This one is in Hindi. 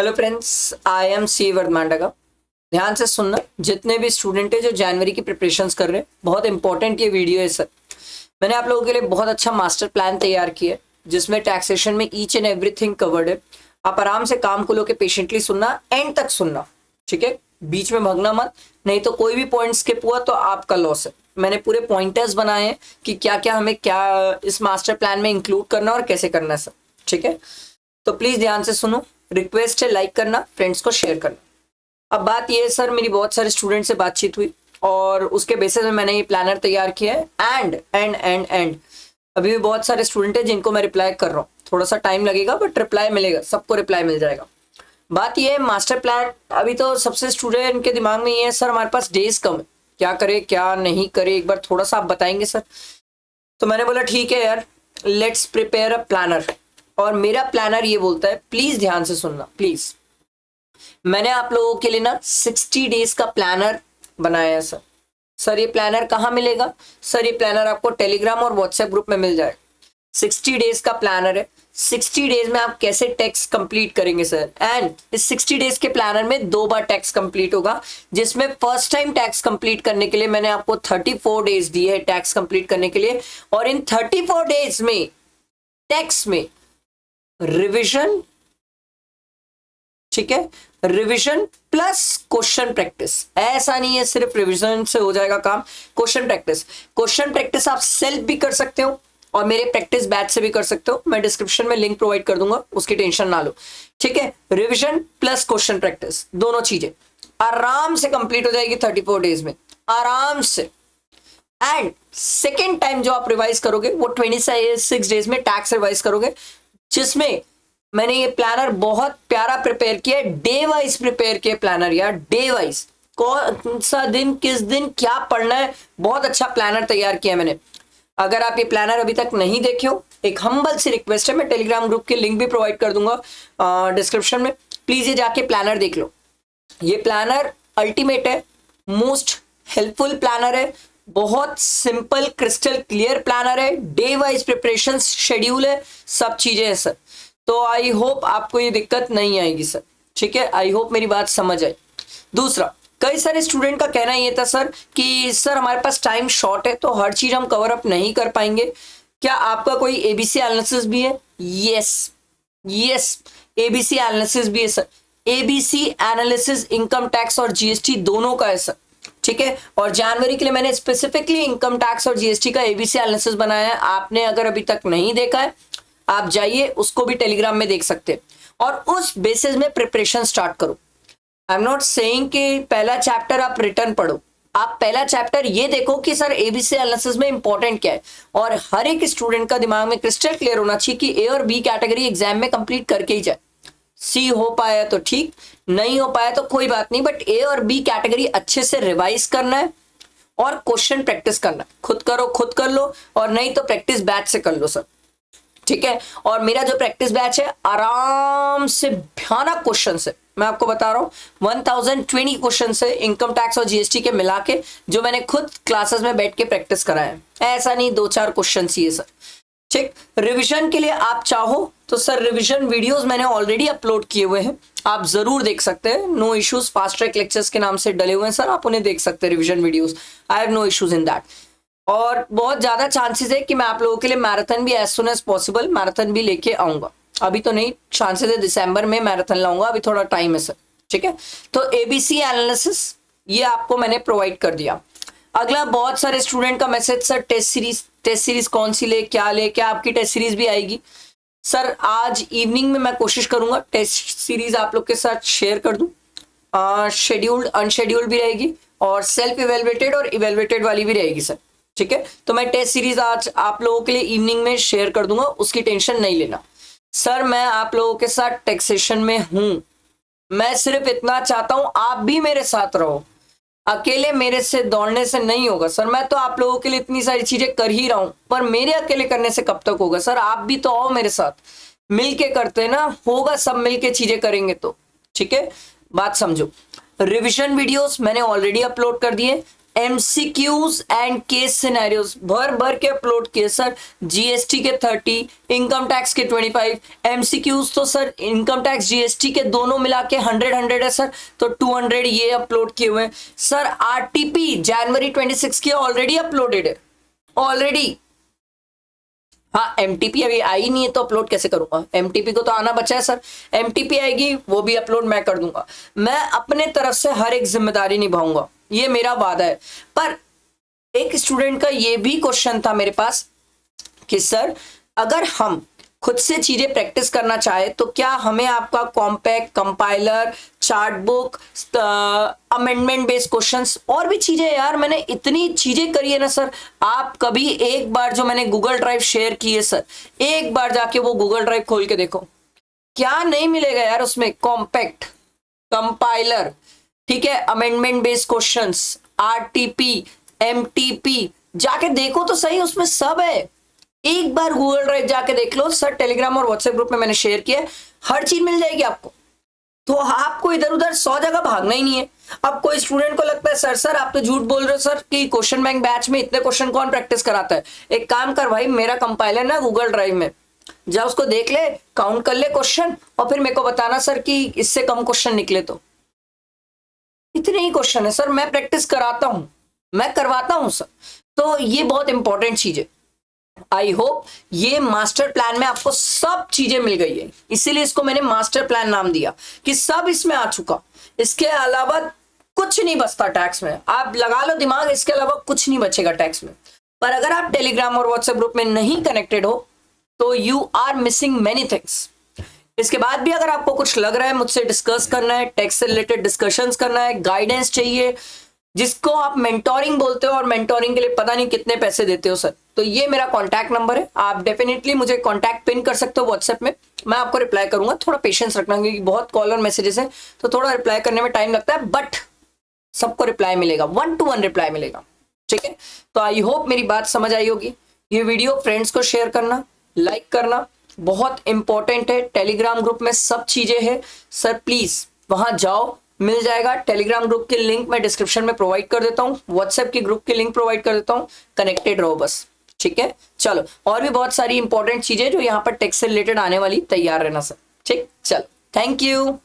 Hello friends, I am C Vardhamanda. ध्यान से सुनना, जितने भी स्टूडेंट है जो जनवरी की प्रिपरेशंस कर रहे हैं, बहुत इंपॉर्टेंट ये वीडियो है सर। मैंने आप लोगों के लिए बहुत अच्छा मास्टर प्लान तैयार किया है जिसमें टैक्सेशन में ईच एंड एवरीथिंग कवर्ड है। आप आराम से काम को लेकर पेशेंटली सुनना, एंड तक सुनना, ठीक है। बीच में भगना मत, नहीं तो कोई भी पॉइंट स्किप हुआ तो आपका लॉस है। मैंने पूरे पॉइंटर्स बनाए हैं कि क्या क्या हमें क्या इस मास्टर प्लान में इंक्लूड करना और कैसे करना है सर, ठीक है। तो प्लीज ध्यान से सुनो, रिक्वेस्ट है लाइक करना, फ्रेंड्स को शेयर करना। अब बात ये है सर, मेरी बहुत सारे स्टूडेंट से बातचीत हुई और उसके बेसिस में मैंने ये प्लानर तैयार किया है। एंड अभी भी बहुत सारे स्टूडेंट हैं जिनको मैं रिप्लाई कर रहा हूँ, थोड़ा सा टाइम लगेगा बट रिप्लाई मिलेगा, सबको रिप्लाई मिल जाएगा। बात ये है, मास्टर प्लान अभी तो सबसे स्टूडेंट के दिमाग में ये है सर हमारे पास डेज कम है, क्या करे क्या नहीं करे, एक बार थोड़ा सा आप बताएंगे सर। तो मैंने बोला ठीक है यार, लेट्स प्रिपेयर अ प्लानर। और मेरा प्लानर ये बोलता है, प्लीज ध्यान से सुनना प्लीज। मैंने आप लोगों के लिए ना 60 डेज का प्लानर बनाया है सर। सर ये प्लानर कहाँ मिलेगा? सर ये प्लानर आपको टेलीग्राम और व्हाट्सएप ग्रुप में मिल जाएगा। 60 डेज का प्लानर है। 60 डेज में आप कैसे टैक्स कंप्लीट करेंगे सर? एंड इस 60 डेज के प्लानर में 2 बार टैक्स कंप्लीट होगा, जिसमें फर्स्ट टाइम टैक्स कंप्लीट करने के लिए मैंने आपको 34 डेज दिए है टैक्स कंप्लीट करने के लिए। और इन 34 डेज में टैक्स में रिविजन, ठीक है, रिवीजन प्लस क्वेश्चन प्रैक्टिस। ऐसा नहीं है सिर्फ रिवीजन से हो जाएगा काम, क्वेश्चन प्रैक्टिस। क्वेश्चन प्रैक्टिस आप सेल्फ भी कर सकते हो और मेरे प्रैक्टिस बैच से भी कर सकते हो। मैं डिस्क्रिप्शन में लिंक प्रोवाइड कर दूंगा, उसकी टेंशन ना लो, ठीक है। रिवीजन प्लस क्वेश्चन प्रैक्टिस, दोनों चीजें आराम से कंप्लीट हो जाएगी 34 डेज में, आराम से। एंड सेकेंड टाइम जो आप रिवाइज करोगे वो 26 डेज में टैक्स रिवाइज करोगे, जिसमें मैंने ये प्लानर बहुत प्यारा प्रिपेयर किया, डे वाइज प्रिपेयर किया प्लानर यार, डे वाइज कौन सा दिन किस दिन क्या पढ़ना है, बहुत अच्छा प्लानर तैयार किया मैंने। अगर आप ये प्लानर अभी तक नहीं देखे हो, एक हम्बल सी रिक्वेस्ट है, मैं टेलीग्राम ग्रुप की लिंक भी प्रोवाइड कर दूंगा डिस्क्रिप्शन में, प्लीज ये जाके प्लानर देख लो। ये प्लानर अल्टीमेट है, मोस्ट हेल्पफुल प्लानर है, बहुत सिंपल क्रिस्टल क्लियर प्लानर है, डे वाइज प्रिपरेशन शेड्यूल है, सब चीजें हैं सर। तो आई होप आपको ये दिक्कत नहीं आएगी सर, ठीक है। आई होप मेरी बात समझ आई। दूसरा, कई सारे स्टूडेंट का कहना ये था सर कि सर हमारे पास टाइम शॉर्ट है तो हर चीज हम कवर अप नहीं कर पाएंगे, क्या आपका कोई एबीसी एनालिसिस भी है? यस यस, एबीसी एनालिसिस भी है sir. ABC analysis income tax और जीएसटी दोनों का है सर, ठीक है। और जनवरी के लिए मैंने स्पेसिफिकली इनकम टैक्स और जीएसटी का एबीसी एनालिसिस बनाया है। आपने अगर अभी तक नहीं देखा है, आप जाइए, उसको भी टेलीग्राम में देख सकते हैं और उस बेसिस में प्रिपरेशन स्टार्ट करो। आई एम नॉट सेइंग कि पहला चैप्टर आप रिटर्न पढ़ो, आप पहला चैप्टर ये देखो कि सर एबीसी एनालिसिस में इंपॉर्टेंट क्या है। और हर एक स्टूडेंट का दिमाग में क्रिस्टल क्लियर होना चाहिए कि ए और बी कैटेगरी एग्जाम में कंप्लीट करके ही जाए। सी हो पाया तो ठीक, नहीं हो पाया तो कोई बात नहीं, बट ए और बी कैटेगरी अच्छे से रिवाइज करना है और क्वेश्चन प्रैक्टिस करना है। खुद करो, खुद कर लो, और नहीं तो प्रैक्टिस बैच से कर लो सर, ठीक है। और मेरा जो प्रैक्टिस बैच है, आराम से भयानक क्वेश्चन है, मैं आपको बता रहा हूं 1020 क्वेश्चन है इनकम टैक्स और जीएसटी के मिला के, जो मैंने खुद क्लासेस में बैठ के प्रैक्टिस कराया है। ऐसा नहीं 2-4 क्वेश्चन ही है सर, ठीक। रिवीजन के लिए आप चाहो तो सर रिवीजन वीडियोस मैंने ऑलरेडी अपलोड किए हुए हैं, आप जरूर देख सकते हैं। No issues fast track lectures के नाम से डले हुए हैं सर, आप उन्हें देख सकते हैं revision videos. I have no issues in that. और बहुत ज्यादा चांसेस है कि मैं आप लोगों के लिए मैराथन भी as soon as possible marathon भी लेके आऊंगा। अभी तो नहीं, चांसेस है दिसंबर में मैराथन लाऊंगा, अभी थोड़ा टाइम है सर, ठीक है। तो एबीसी एनालिसिस ये आपको मैंने प्रोवाइड कर दिया। अगला, बहुत सारे स्टूडेंट का मैसेज, सर टेस्ट सीरीज कौन सी ले, क्या आपकी टेस्ट सीरीज भी आएगी? सर आज इवनिंग में मैं कोशिश करूंगा टेस्ट सीरीज आप लोग के साथ शेयर कर दूं। शेड्यूल्ड अनशेड्यूल्ड भी रहेगी और सेल्फ इवेलुएटेड और इवेलुएटेड वाली भी रहेगी सर, ठीक है। तो मैं टेस्ट सीरीज आज आप लोगों के लिए इवनिंग में शेयर कर दूंगा, उसकी टेंशन नहीं लेना सर। मैं आप लोगों के साथ टैक्सेशन में हूं, मैं सिर्फ इतना चाहता हूं आप भी मेरे साथ रहो। अकेले मेरे से दौड़ने से नहीं होगा सर, मैं तो आप लोगों के लिए इतनी सारी चीजें कर ही रहा हूं, पर मेरे अकेले करने से कब तक होगा सर? आप भी तो आओ मेरे साथ, मिलके करते ना, होगा सब मिलके चीजें करेंगे तो, ठीक है। बात समझो। रिवीजन वीडियोस मैंने ऑलरेडी अपलोड कर दिए, एमसीक्यूज एंड केस सिनेरियोज भर भर के अपलोड किए सर। जीएसटी के 30, इनकम टैक्स के 25, एमसीक्यूज तो सर इनकम टैक्स जीएसटी के दोनों मिला के 100 है सर, तो 200 ये अपलोड किए हुए हैं सर। आरटीपी जनवरी 26 की ऑलरेडी अपलोडेड है ऑलरेडी। हाँ एमटीपी अभी आई नहीं है तो अपलोड कैसे करूंगा, एमटीपी को तो आना बचा है सर, एमटीपी आएगी वो भी अपलोड मैं कर दूंगा। मैं अपने तरफ से हर एक जिम्मेदारी निभाऊंगा, ये मेरा वादा है। पर एक स्टूडेंट का ये भी क्वेश्चन था मेरे पास कि सर अगर हम खुद से चीजें प्रैक्टिस करना चाहे तो क्या हमें आपका compact, compiler, chart book, amendment based questions और भी चीजें, यार मैंने इतनी चीजें करी है ना सर। आप कभी एक बार जो मैंने गूगल ड्राइव शेयर की है सर, एक बार जाके वो गूगल ड्राइव खोल के देखो, क्या नहीं मिलेगा यार उसमें। कॉम्पैक्ट, कंपाइलर, ठीक है, amendment based questions, RTP, MTP, जाके देखो तो सही, उसमें सब है। एक बार गूगल ड्राइव जाके देख लो सर, टेलीग्राम और व्हाट्सएप ग्रुप में मैंने शेयर किया है, हर चीज मिल जाएगी आपको। तो आपको इधर उधर 100 जगह भागना ही नहीं है। अब कोई स्टूडेंट को लगता है सर आप तो झूठ बोल रहे हो सर कि क्वेश्चन बैंक बैच में इतने क्वेश्चन कौन प्रैक्टिस कराता है। एक काम कर भाई, मेरा कंपाइलर ना गूगल ड्राइव में, जा उसको देख ले, काउंट कर ले क्वेश्चन और फिर मेरे को बताना सर कि इससे कम क्वेश्चन निकले तो। इतने ही क्वेश्चन है सर, मैं प्रैक्टिस कराता हूं, मैं करवाता हूं सर। तो ये बहुत इंपॉर्टेंट चीज है। आई होप ये मास्टर प्लान में आपको सब चीजें मिल गई है, इसीलिए इसको मैंने मास्टर प्लान नाम दिया कि सब इसमें आ चुका। इसके अलावा कुछ नहीं बचता टैक्स में, आप लगा लो दिमाग, इसके अलावा कुछ नहीं बचेगा टैक्स में। पर अगर आप टेलीग्राम और व्हाट्सएप ग्रुप में नहीं कनेक्टेड हो तो you are missing many things. इसके बाद भी अगर आपको कुछ लग रहा है मुझसे डिस्कस करना है, टैक्स से रिलेटेड डिस्कशंस करना है, गाइडेंस चाहिए, जिसको आप मेंटोरिंग बोलते हो और मेंटोरिंग के लिए पता नहीं कितने पैसे देते हो सर, तो ये मेरा कॉन्टैक्ट नंबर है। आप डेफिनेटली मुझे कॉन्टैक्ट पिन कर सकते हो व्हाट्सएप में, मैं आपको रिप्लाई करूंगा। थोड़ा पेशेंस रखना क्योंकि बहुत कॉल और मैसेजेस है तो थोड़ा रिप्लाई करने में टाइम लगता है, बट सबको रिप्लाई मिलेगा, 1-to-1 रिप्लाई मिलेगा, ठीक है। तो आई होप मेरी बात समझ आई होगी। ये वीडियो फ्रेंड्स को शेयर करना, लाइक करना बहुत इंपॉर्टेंट है। टेलीग्राम ग्रुप में सब चीजें हैं सर, प्लीज वहां जाओ, मिल जाएगा। टेलीग्राम ग्रुप के लिंक मैं डिस्क्रिप्शन में प्रोवाइड कर देता हूँ, व्हाट्सएप के ग्रुप के लिंक प्रोवाइड कर देता हूँ, कनेक्टेड रहो बस, ठीक है। चलो, और भी बहुत सारी इंपॉर्टेंट चीजें जो यहाँ पर टेक्स्ट से रिलेटेड आने वाली, तैयार रहना सर, ठीक। चलो, थैंक यू।